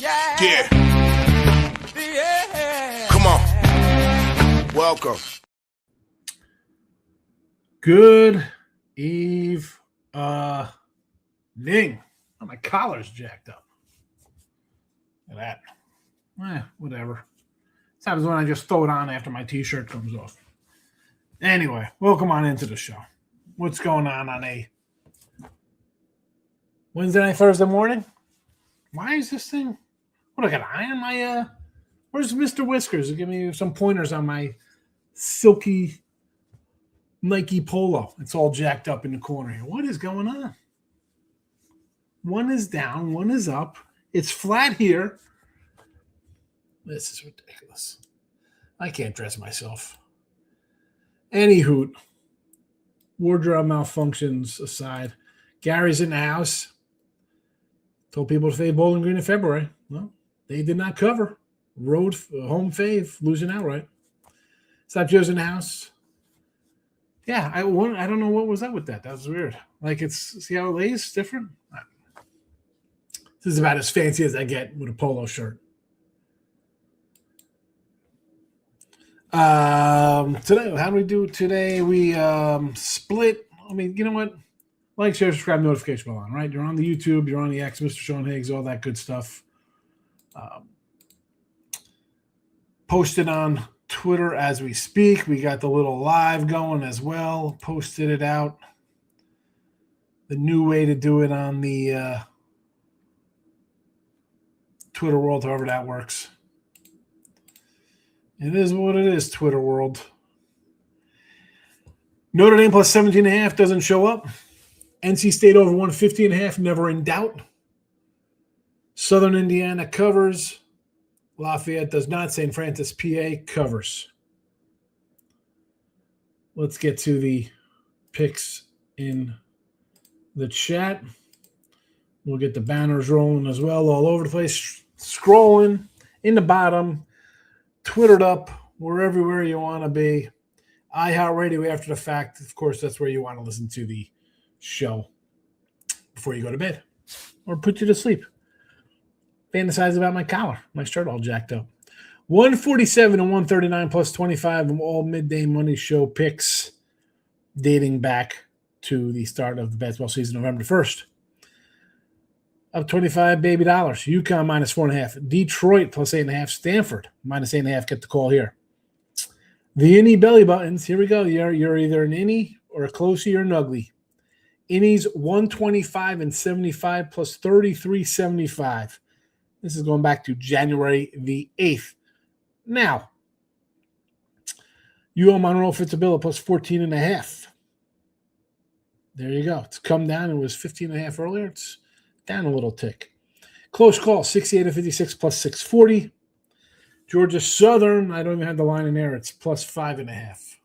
Yeah. Come on. Welcome. Good evening. Oh, my collar's jacked up. Look at that. Whatever. This happens when I just throw it on after my t-shirt comes off. Anyway, welcome on into the show. What's going on a Wednesday night, Thursday morning? Why is this thing? What, I got an eye on my where's Mr. Whiskers? Give me some pointers on my silky Nike polo. It's all jacked up in the corner here. What is going on? One is down, one is up. It's flat here. This is ridiculous. I can't dress myself. Anywho, wardrobe malfunctions aside, Gary's in the house. Told people to fade Bowling Green in February. Well, they did not cover. Road home fave, losing outright. Stop Joe's in the house. Yeah, I don't know what was up with that. That was weird. Like, it's, see how it lays different? This is about as fancy as I get with a polo shirt. Today, how do we do today? We split. I mean, you know what? Like, share, subscribe, notification bell on, right? You're on the YouTube, you're on the X, Mr. Sean Higgs, all that good stuff. Posted on Twitter as we speak. We got the little live going as well. Posted it out. The new way to do it on the Twitter world, however that works. It is what it is, Twitter world. Notre Dame plus 17.5 doesn't show up. NC State over 150.5, never in doubt. Southern Indiana covers. Lafayette does not. St. Francis, PA covers. Let's get to the picks in the chat. We'll get the banners rolling as well all over the place. Scrolling in the bottom. Twittered up. We're everywhere you want to be. iHeartRadio after the fact. Of course, that's where you want to listen to the show before you go to bed or put you to sleep. Fantasize about my collar, my shirt all jacked up. 147 and 139 plus 25 of all midday money show picks dating back to the start of the basketball season, November 1st. Up 25 baby dollars. UConn minus 4.5. Detroit plus 8.5. Stanford minus 8.5. Get the call here. The innie belly buttons. Here we go. You're either an innie or a closey or an ugly. Innies 125 and 75 plus 33.75. This is going back to January the 8th. Now, UL Monroe fits a bill plus 14.5. There you go. It's come down. It was 15.5 earlier. It's down a little tick. Close call, 68 to 56 plus 640. Georgia Southern, I don't even have the line in there. It's plus 5.5.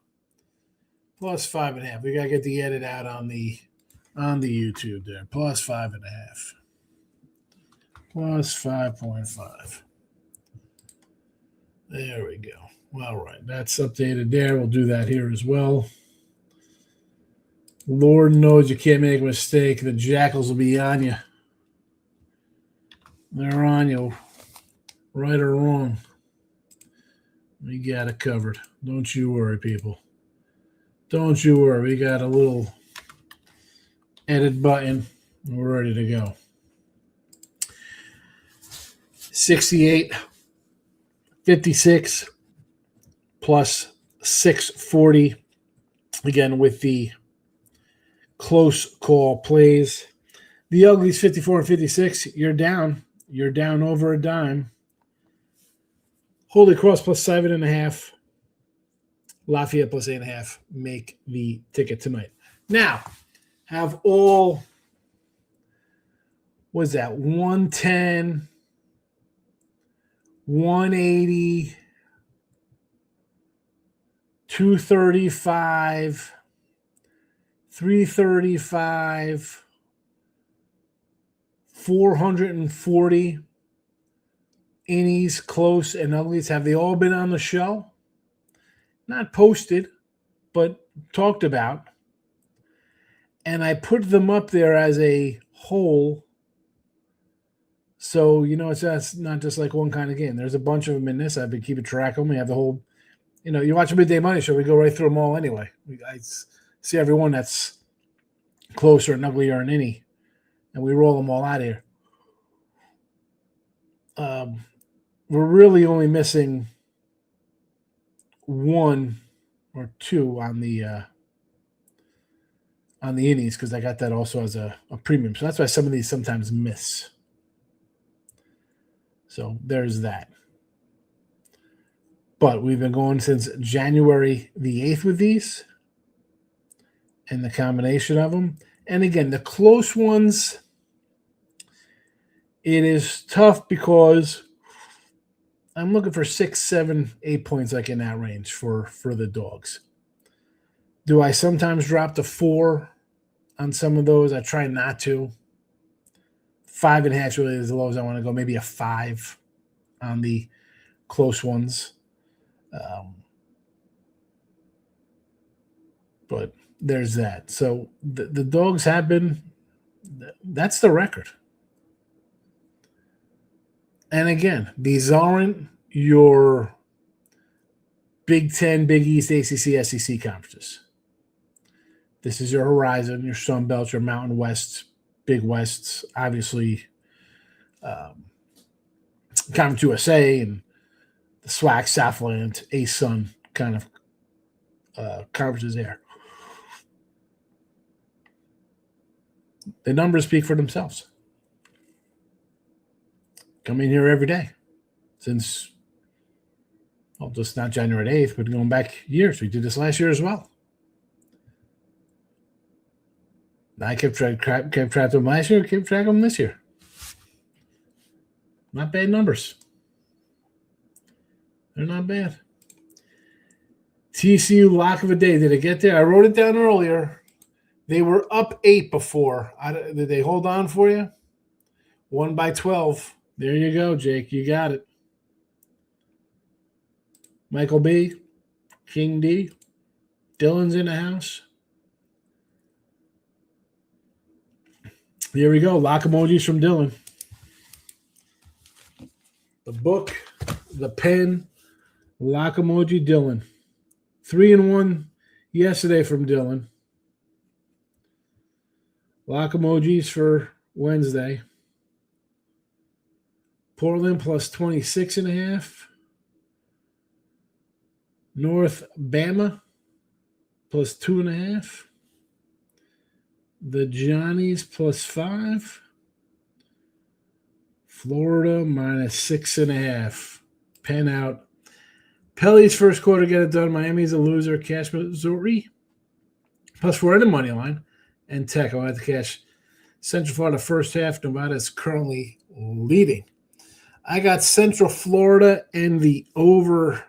Plus 5.5. We got to get the edit out on the YouTube there. Plus 5.5. Plus 5.5. There we go. All right. That's updated there. We'll do that here as well. Lord knows you can't make a mistake. The Jackals will be on you. They're on you. Right or wrong. We got it covered. Don't you worry, people. Don't you worry. We got a little edit button. We're ready to go. 68, 56 plus 640. Again, with the close call plays. The Uglies 54 and 56. You're down. You're down over a dime. Holy Cross plus 7.5. Lafayette plus 8.5. Make the ticket tonight. Now, have all, what is that? 110, 180, 235, 335, 440 innies, close, and uglies. Have they all been on the show? Not posted, but talked about. And I put them up there as a whole So, it's not just like one kind of game. There's a bunch of them in this. I've been keeping track of them. We have the whole, you watch a Midday Money Show, we go right through them all anyway. I see everyone that's closer and uglier than any, and we roll them all out of here. We're really only missing one or two on the innings because I got that also as a premium. So that's why some of these sometimes miss. So there's that. But we've been going since January the 8th with these and the combination of them. And again, the close ones, it is tough because I'm looking for 6, 7, 8 points like in that range for the dogs. Do I sometimes drop to 4 on some of those? I try not to. 5.5 really is the low as I want to go. Maybe a 5 on the close ones. But there's that. So the dogs have been, that's the record. And again, these aren't your Big Ten, Big East, ACC, SEC conferences. This is your Horizon, your Sun Belt, your Mountain West, Big Wests, obviously Conference USA and the SWAC, Southland, ASUN kind of conferences there. The numbers speak for themselves. Come in here every day since, just not January 8th, but going back years. We did this last year as well. I kept track of them last year, kept track of them this year. Not bad numbers. They're not bad. TCU lock of a day. Did it get there? I wrote it down earlier. They were up 8 before. Did they hold on for you? 1 by 12. There you go, Jake. You got it. Michael B, King D, Dylan's in the house. Here we go. Lock emojis from Dylan. The book, the pen, lock emoji Dylan. 3-1 yesterday from Dylan. Lock emojis for Wednesday. Portland plus 26.5. North Bama plus 2.5. The Johnnies plus 5. Florida minus 6.5. Pen out. Pelly's first quarter, get it done. Miami's a loser. Cash Missouri plus 4 in the money line. And Tech, I'll have to cash Central Florida first half. Nevada is currently leading. I got Central Florida and the over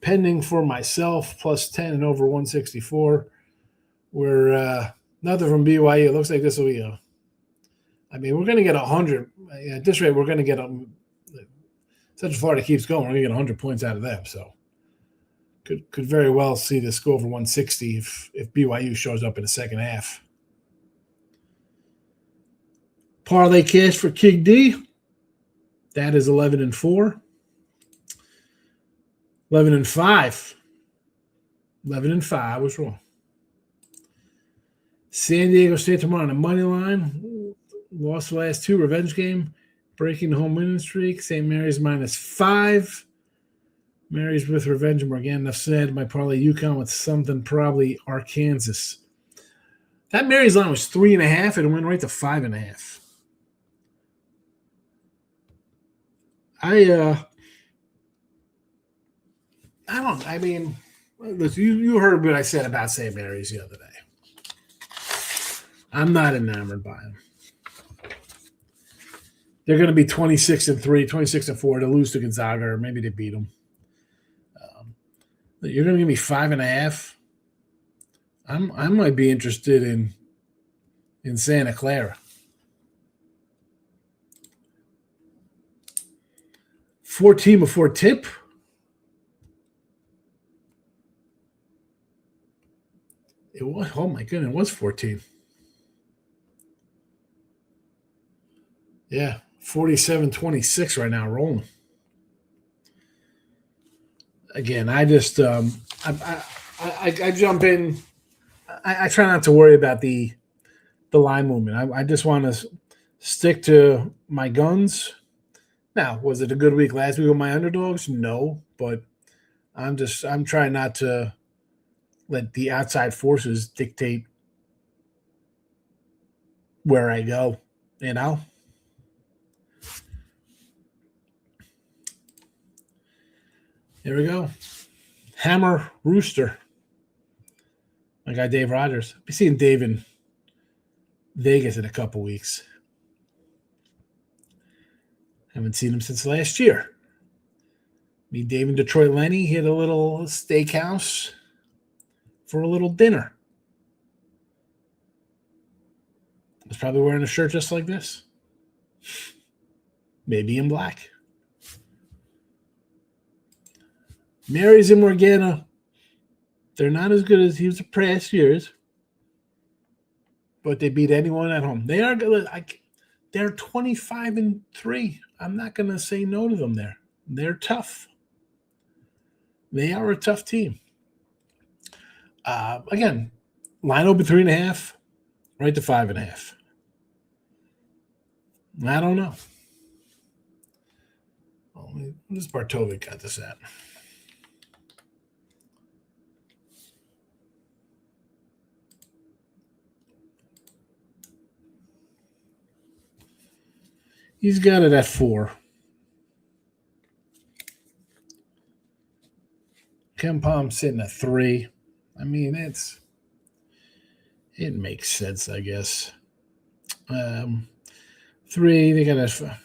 pending for myself, plus 10 and over 164. We're nothing from BYU. It looks like this will be we're going to get 100. At this rate, we're going to get Central Florida keeps going. We're going to get 100 points out of them. So could very well see this go over 160 if BYU shows up in the second half. Parlay cash for King D. That is 11-4. 11-5. 11-5. I was wrong. San Diego State tomorrow on the money line. Lost the last 2. Revenge game. Breaking the home winning streak. St. Mary's minus 5. Mary's with revenge. And again, enough said. My parlay UConn with something probably Arkansas. That Mary's line was 3.5 and it went right to 5.5. Listen, you heard what I said about St. Mary's the other day. I'm not enamored by them. They're going to be 26-3, 26-4 to lose to Gonzaga, or maybe they beat them. You're going to give me 5.5. I might be interested in Santa Clara. 14 before tip. It was, oh my goodness, it was 14. Yeah, 47-26 right now, rolling. Again, I just I jump in. I try not to worry about the line movement. I just want to stick to my guns. Now, was it a good week last week with my underdogs? No, but I'm trying not to let the outside forces dictate where I go, you know? Here we go. Hammer Rooster. My guy Dave Rogers. I'll be seeing Dave in Vegas in a couple weeks. Haven't seen him since last year. Me, Dave, and Detroit Lenny hit a little steakhouse for a little dinner. I was probably wearing a shirt just like this. Maybe in black. Marys and Morgana, they're not as good as the past years, but they beat anyone at home. They are good. They're 25-3. I'm not going to say no to them there. They're tough. They are a tough team. Again, line open 3.5, right to 5.5. I don't know. What does Bartovic got this at? He's got it at 4. Ken Palm sitting at 3. I mean, it makes sense, I guess. 3, they got a.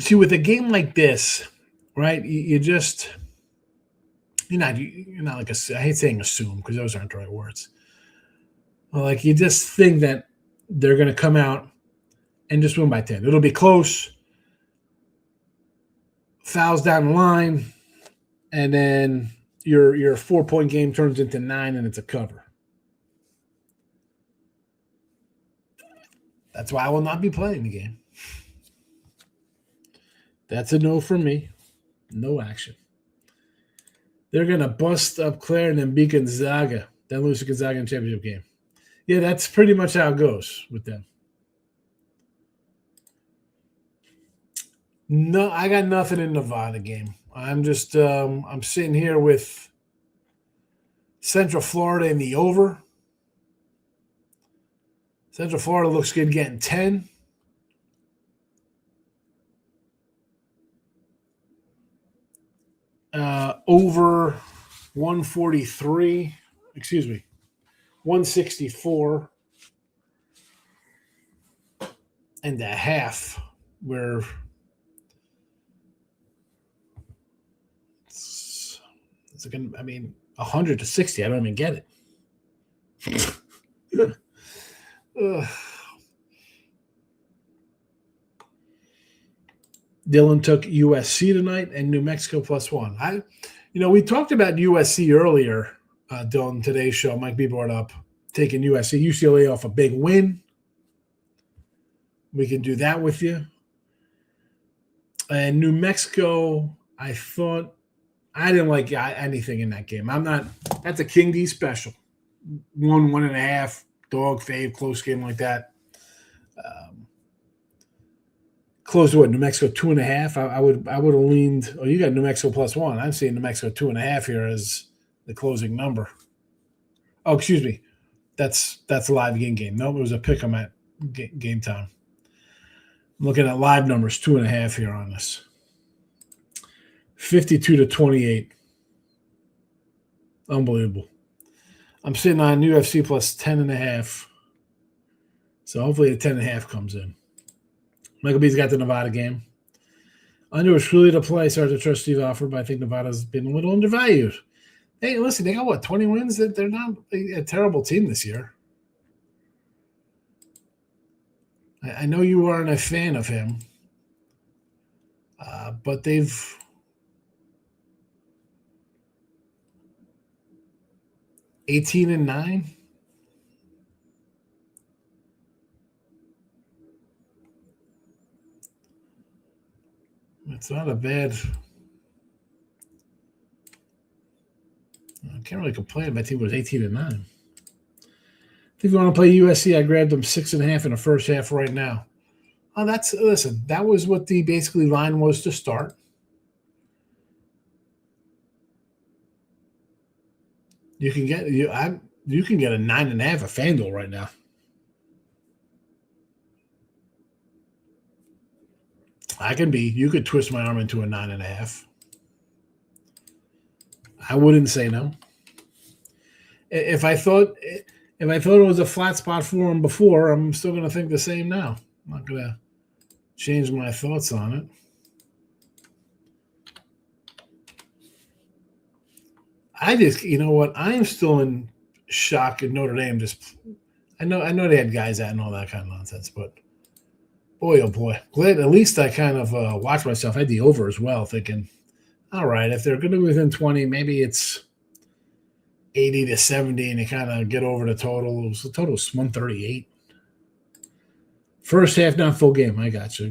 See, with a game like this, right? You just you're not like I hate saying assume because those aren't the right words. Well, like you just think that they're going to come out and just win by 10. It'll be close. Fouls down the line, and then your 4-point game turns into 9, and it's a cover. That's why I will not be playing the game. That's a no from me. No action. They're going to bust up Claire and then beat Gonzaga. Then lose to Gonzaga in the championship game. Yeah, that's pretty much how it goes with them. No, I got nothing in Nevada game. I'm just I'm sitting here with Central Florida in the over. Central Florida looks good getting 10. Over 143, 164 and a half, where it's 100 to 60. I don't even get it. Dylan took USC tonight and New Mexico +1. We talked about USC earlier, Dylan, today's show. Mike B brought up taking UCLA off a big win. We can do that with you. And New Mexico, I thought I didn't like anything in that game. That's a King D special. 1.5, dog fave, close game like that. Close to what? New Mexico 2.5. I would have leaned. Oh, you got New Mexico +1. I'm seeing New Mexico 2.5 here as the closing number. Oh, excuse me. That's a live game. No, it was a pick 'em at game time. I'm looking at live numbers, 2.5 here on this. 52-28. Unbelievable. I'm sitting on UFC +10.5. So hopefully the 10.5 comes in. Michael B's got the Nevada game. Under is truly to play. Sorry to trust Steve Alford, but I think Nevada's been a little undervalued. Hey, listen, they got 20 wins? They're not a terrible team this year. I know you aren't a fan of him. But they've 18-9. It's not a bad. I can't really complain. My team was 18-9. If you want to play USC, I grabbed them 6.5 in the first half right now. Oh, listen. That was what the basically line was to start. You can get a 9.5 at FanDuel right now. You could twist my arm into a 9.5. I wouldn't say no. If I thought it was a flat spot for him before, I'm still going to think the same now. I'm not going to change my thoughts on it. You know what? I'm still in shock at Notre Dame. I know they had guys out and all that kind of nonsense, but boy, oh boy. Glad at least I kind of watched myself. I had the over as well, thinking, all right, if they're going to be within 20, maybe it's 80-70, and you kind of get over the total. The total was 138. First half, not full game. I got you.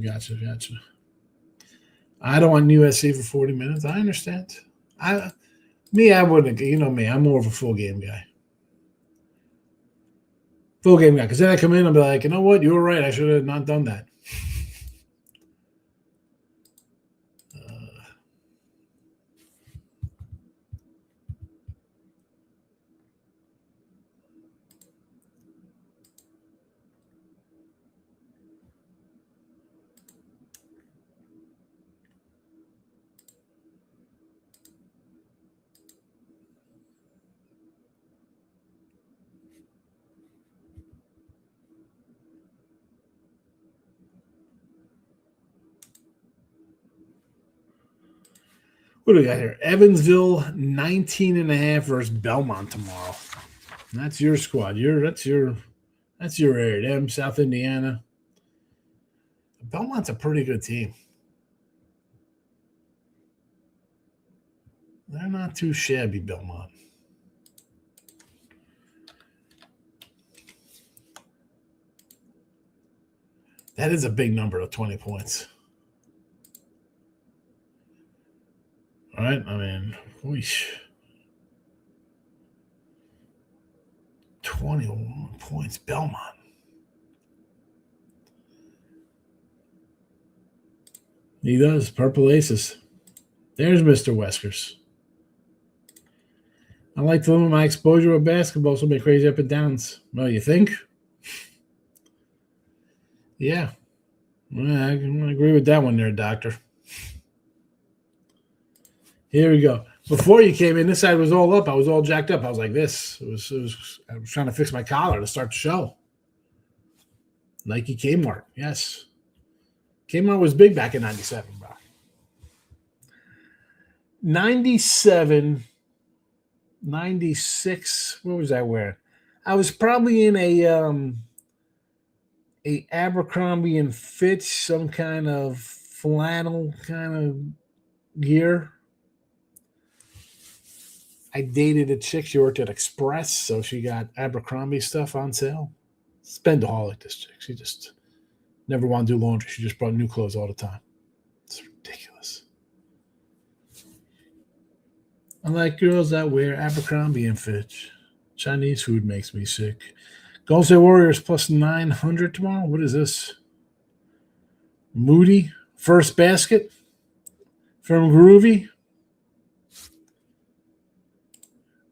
I don't want USC for 40 minutes. I understand. I wouldn't. You know me. I'm more of a full game guy. Because then I come in and be like, you know what? You were right. I should have not done that. What do we got here? Evansville 19.5 versus Belmont tomorrow. That's your squad. That's your area. Them, South Indiana. Belmont's a pretty good team. They're not too shabby, Belmont. That is a big number of 20 points. All right, I mean, whoosh. 21 points, Belmont. He does. Purple Aces. There's Mr. Weskers. I like to limit my exposure with basketball, so many crazy up and downs. Well, you think? Yeah. I agree with that one there, Doctor. Here we go. Before you came in, this side was all up. I was all jacked up. I was like this. I was trying to fix my collar to start the show. Nike Kmart. Yes. Kmart was big back in 97, bro. 97, 96. What was I wearing? I was probably in a Abercrombie and Fitch, some kind of flannel kind of gear. I dated a chick. She worked at Express, so she got Abercrombie stuff on sale. Spendaholic, this chick. She just never wanted to do laundry. She just brought new clothes all the time. It's ridiculous. I like girls that wear Abercrombie and Fitch. Chinese food makes me sick. Golden State Warriors plus 900 tomorrow. What is this? Moody. First basket from Groovy.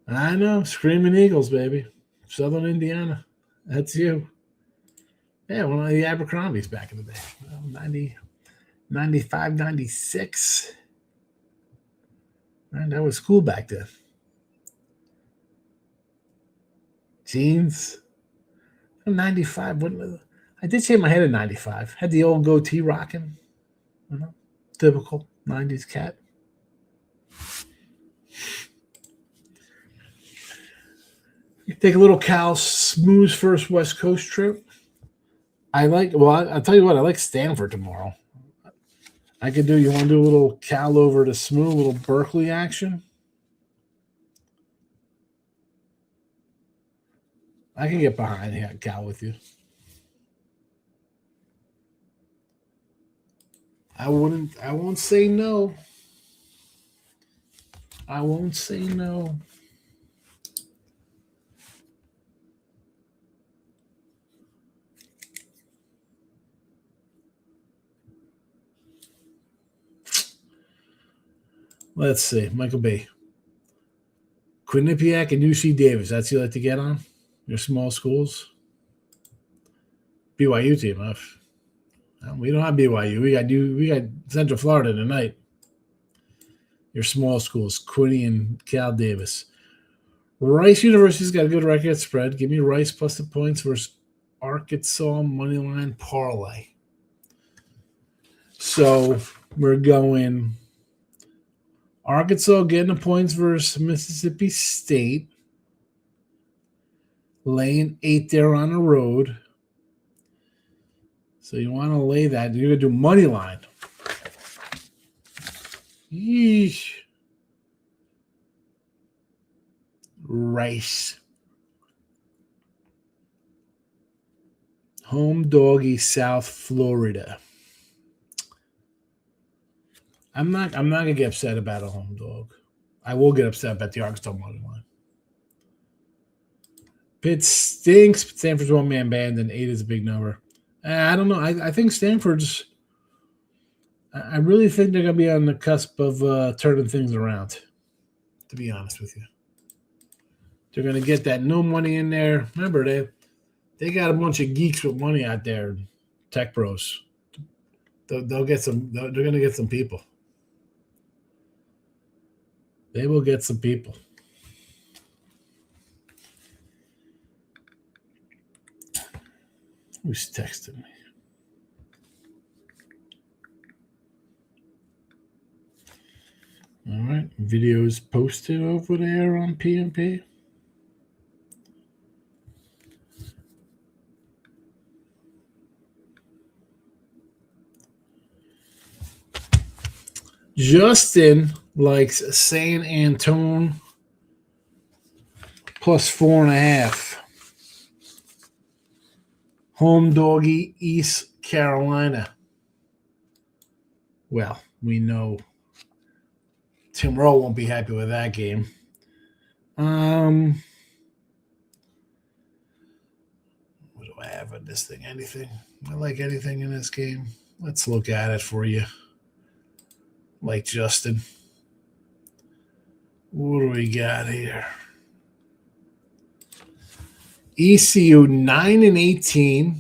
I know. Screaming Eagles, baby. Southern Indiana. That's you. Yeah, one of the Abercrombies back in the day. 90, 95, 96. Man, that was cool back then. Jeans. 95. I did shave my head in 95. Had the old goatee rocking. Typical 90s cat. Take a little Cal Smooth's first West Coast trip. I'll tell you what, I like Stanford tomorrow. I could do, you want to do a little Cal over to SMU, a little Berkeley action? I can get behind Cal with you. I won't say no. I won't say no. Let's see. Michael B. Quinnipiac and UC Davis. That's who you like to get on? Your small schools? BYU team, huh? We don't have BYU. We got Central Florida tonight. Your small schools, Quinny and Cal Davis. Rice University's got a good record spread. Give me Rice plus the points versus Arkansas moneyline parlay. So we're going Arkansas getting the points versus Mississippi State. Laying 8 there on the road. So you want to lay that. You're going to do money line. Yeesh. Rice. Home doggy, South Florida. I'm not gonna get upset about a home dog. I will get upset about the Arkansas money line. Pitt stinks. Stanford's one-man band, and 8 is a big number. I don't know. I think Stanford's. I really think they're gonna be on the cusp of turning things around. To be honest with you, they're gonna get that no money in there. Remember, they got a bunch of geeks with money out there, tech bros. They'll get some. They're gonna get some people. They will get some people. Who's texting me? All right. Videos posted over there on PNP. Justin likes San Antone plus 4.5. Home doggy, East Carolina. Well, we know Tim Rowe won't be happy with that game. What do I have on this thing? Anything? I like anything in this game? Let's look at it for you. Like Justin. What do we got here? ECU 9-18,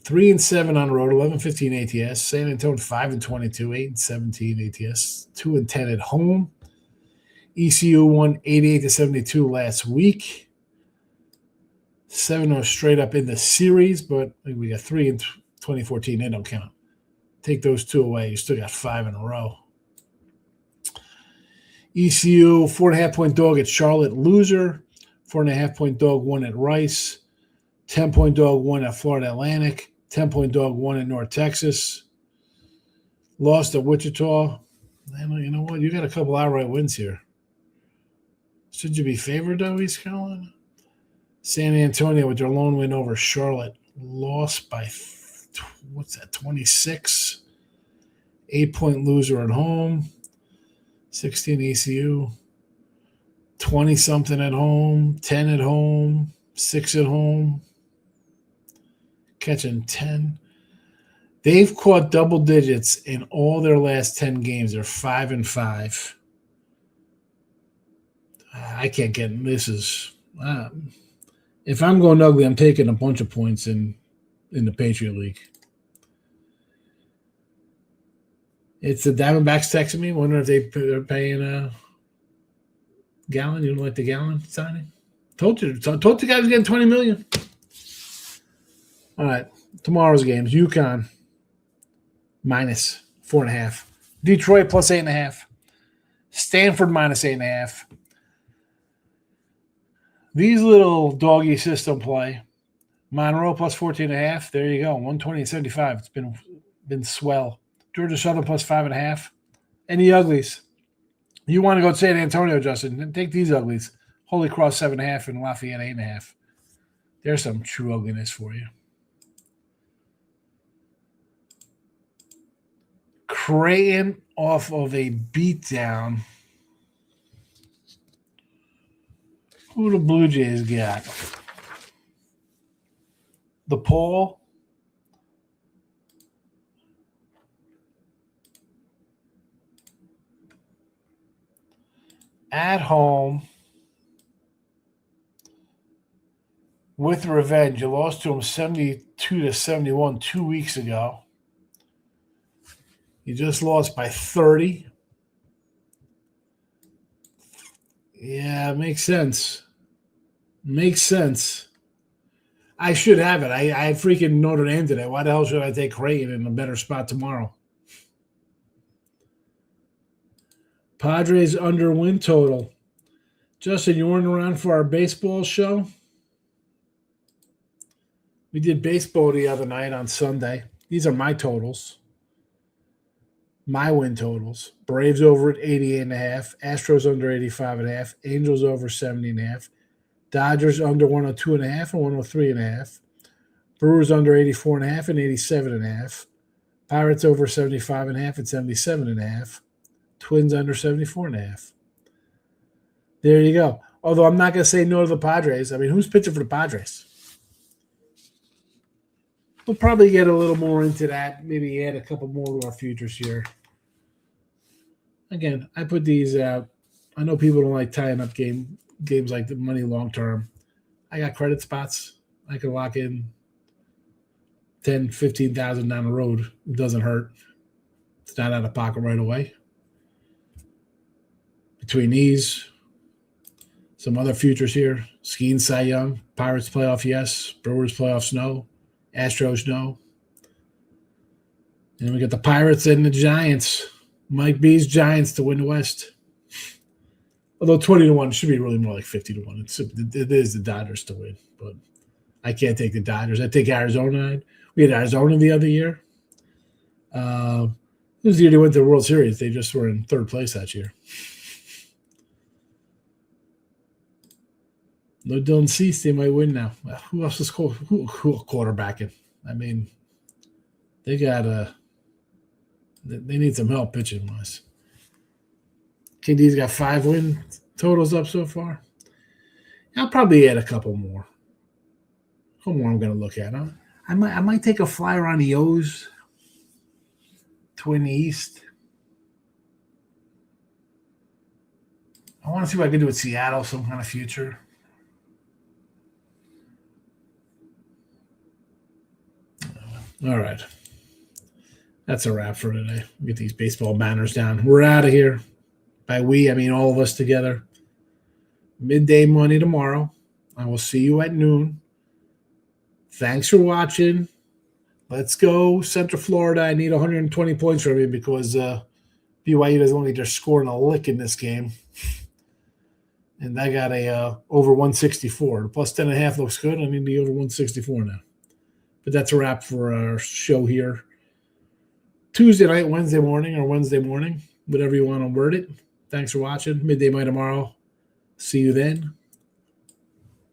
3-7 on the road, 11-15 ATS. San Antonio 5-22, 8-17 ATS, 2-10 at home. ECU won 88-72 last week. 7-0 straight up in the series, but we got 3 in 2014. They don't count. Take those 2 away, you still got 5 in a row. ECU 4.5-point dog at Charlotte, loser. 4.5-point dog won at Rice. 10-point dog won at Florida Atlantic. 10-point dog won at North Texas. Lost at Wichita. You know what? You got a couple outright wins here. Should you be favored, though, East Carolina? San Antonio with their lone win over Charlotte. Lost by, 26? 8-point loser at home. 16 ECU. 20-something at home. 10 at home. 6 at home. Catching 10. They've caught double digits in all their last 10 games. They're 5-5. I can't get this. If I'm going ugly, I'm taking a bunch of points in the Patriot League. It's the Diamondbacks texting me. Wonder if they're paying Gallon. You don't like the Gallon signing? Told you guys getting $20 million. All right, tomorrow's games: UConn minus 4.5, Detroit plus 8.5, Stanford minus 8.5. These little doggy system play: Monroe plus 14.5. There you go, 120-75. It's been swell. Georgia Southern plus 5.5. And the uglies. You want to go to San Antonio, Justin? Take these uglies. Holy Cross 7.5 and Lafayette 8.5. There's some true ugliness for you. Creighton off of a beatdown. Who the Blue Jays got? DePaul. At home. With revenge. You lost to them 72-71 2 weeks ago. You just lost by 30. Yeah, makes sense. Makes sense. I should have it. I had freaking Notre Dame today. Why the hell should I take Creighton in a better spot tomorrow? Padres under win total. Justin, you weren't around for our baseball show? We did baseball the other night on Sunday. These are my totals. My win totals. Braves over at 88.5. Astros under 85.5. Angels over 70.5. Dodgers under 102.5 and 103.5. Brewers under 84.5 and 87.5. Pirates over 75.5 and 77.5. Twins under 74.5. There you go. Although I'm not going to say no to the Padres. I mean, who's pitching for the Padres? We'll probably get a little more into that. Maybe add a couple more to our futures here. Again, I put these out. I know people don't like tying up games like the money long term. I got credit spots. I can lock in 10, 15,000 down the road. It doesn't hurt. It's not out of pocket right away. Between these, some other futures here. Skiing Cy Young. Pirates playoff, yes. Brewers playoffs, no. Astros, no. And we got the Pirates and the Giants. Mike B's Giants to win the West. Although 20-1 should be really more like 50-1. It is the Dodgers to win, but I can't take the Dodgers. I take Arizona. We had Arizona the other year. It was the year they went to the World Series. They just were in third place that year. No Dylan Cease, they might win now. Who else is quarterbacking? I mean, they need some help pitching wise. KD's got 5 win totals up so far. I'll probably add a couple more. I'm going to look at. I might take a flyer on the O's to win the East. I want to see what I can do with Seattle, some kind of future. All right. That's a wrap for today. Get these baseball banners down. We're out of here. By we, I mean all of us together. Midday money tomorrow. I will see you at noon. Thanks for watching. Let's go Central Florida. I need 120 points from you because BYU doesn't look like they're scoring a lick in this game. And I got a over 164. The plus 10.5 looks good. I need the over 164 now. But that's a wrap for our show here. Tuesday night, Wednesday morning, whatever you want to word it. Thanks for watching. Midday money tomorrow. See you then.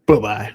Bye-bye.